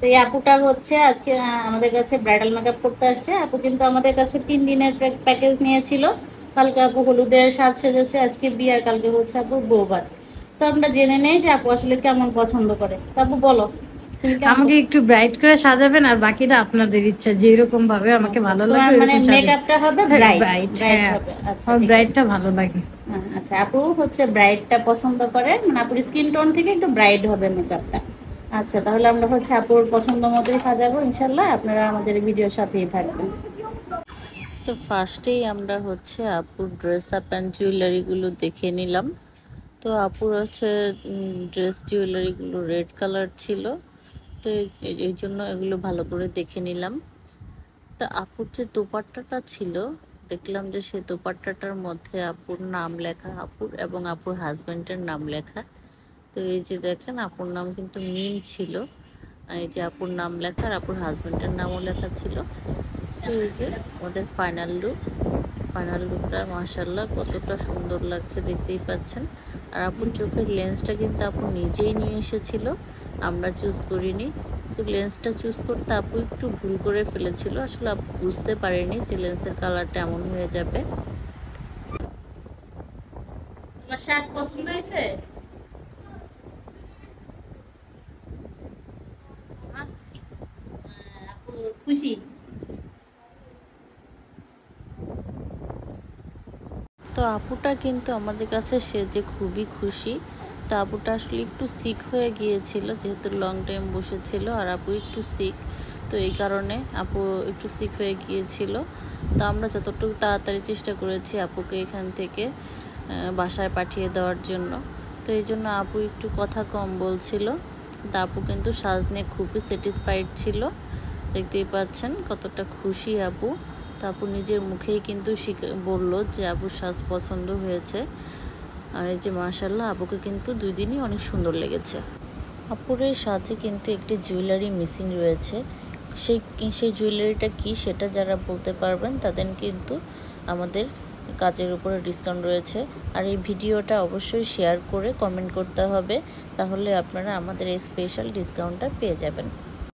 তো এই আপুটা হচ্ছে আজকে আমাদের কাছে ব্রাইডাল মেকআপ করতে আসছে। আপু কিন্তু আমাদের কাছে 3 দিনের প্যাকেজ নিয়েছিল। কালকে আপু হলুদের সাজ সেজেছে, আজকে বিয়ে, আর কালকে হচ্ছে আপুর বৌভাত। তো আমরা জেনে নেই যে আপু আসলে কেমন পছন্দ করে। তো আপু বলো, তুমি কেমন আমাকে পছন্দ? একটু ব্রাইট করে সাজাবেন, আর বাকিটা আপনাদের ইচ্ছা, যেরকম ভাবে আমাকে আচ্ছা, ভালো লাগে তোমার মানে ওইরকম সাজে। মেকআপটা হবে হ্যাঁ, ব্রাইট, ব্রাইট, ব্রাইট হ্যাঁ। হবে। আচ্ছা, আমার ঠিক আছে। ব্রাইটটা ভালো লাগে। আচ্ছা, আপু হচ্ছে ব্রাইটটা পছন্দ করে, মানে আপুর স্কিন টোন থেকে একটু ব্রাইট হবে মেকআপটা। আচ্ছা, তাহলে আমরা হচ্ছে আপুর পছন্দ মতোই সাজাবো ইনশাল্লাহ। আপনারা আমাদের ভিডিওর সাথেই থাকবেন। তো ফার্স্টেই আমরা হচ্ছে আপুর ড্রেস আপ অ্যান্ড জুয়েলারিগুলো দেখে নিলাম। তো আপুর হচ্ছে ড্রেস জুয়েলারিগুলো রেড কালার ছিল। তো এই জন্য এগুলো ভালো করে দেখে নিলাম। তা আপুর যে দোপাট্টাটা ছিল, দেখলাম যে সে দোপাট্টাটার মধ্যে আপুর নাম লেখা, আপুর এবং আপুর হাজব্যান্ডের নাম লেখা। তো এই যে দেখেন, আপুর নাম কিন্তু মিম ছিল। এই যে আপুর নাম লেখা আর আপুর হাজব্যান্ডের নামও লেখা ছিল। তো এই যে আমাদের ফাইনাল লুকটা মাশাল্লাহ কতটা সুন্দর লাগছে দেখতেই পাচ্ছেন। আর আপুর চোখের লেন্সটা কিন্তু আপু নিজেই নিয়ে এসেছিল, আমরা চুজ করিনি। তো লেন্সটা চুজ করতে আপু একটু ভুল করে ফেলেছিল, আসলে আপু বুঝতে পারেনি যে লেন্সের কালারটা এমন হয়ে যাবে। তোমার সাজ পছন্দ হয়েছে? আপু খুশি? তো আপুটা কিন্তু আমাদের কাছে সেজে খুবই খুশি। তো আপুটা আসলে একটু সিক হয়ে গিয়েছিল, যেহেতু লং টাইম বসেছিল, আর আপু একটু সিক। তো এই কারণে আপু একটু সিক হয়ে গিয়েছিল। তো আমরা যতটুকু তাড়াতাড়ি চেষ্টা করেছি আপুকে এখান থেকে বাসায় পাঠিয়ে দেওয়ার জন্য। তো এই জন্য আপু একটু কথা কম বলছিল। তা আপু কিন্তু সাজ নিয়ে খুবই স্যাটিসফাইড ছিল, দেখতেই পাচ্ছেন কতটা খুশি আপু। তো আপু নিজের মুখেই কিন্তু বলল যে আপুর সাজ পছন্দ হয়েছে। আর এই যে মাশাল্লাহ, আপুকে কিন্তু 2 দিনই অনেক সুন্দর লেগেছে। আপুর এই সাজে কিন্তু একটি জুয়েলারি মিসিং রয়েছে। সেই সেই জুয়েলারিটা কি সেটা যারা বলতে পারবেন তাদের কিন্তু আমাদের কাজের উপরে ডিসকাউন্ট রয়েছে। আর এই ভিডিওটা অবশ্যই শেয়ার করে কমেন্ট করতে হবে, তাহলে আপনারা আমাদের এই স্পেশাল ডিসকাউন্টটা পেয়ে যাবেন।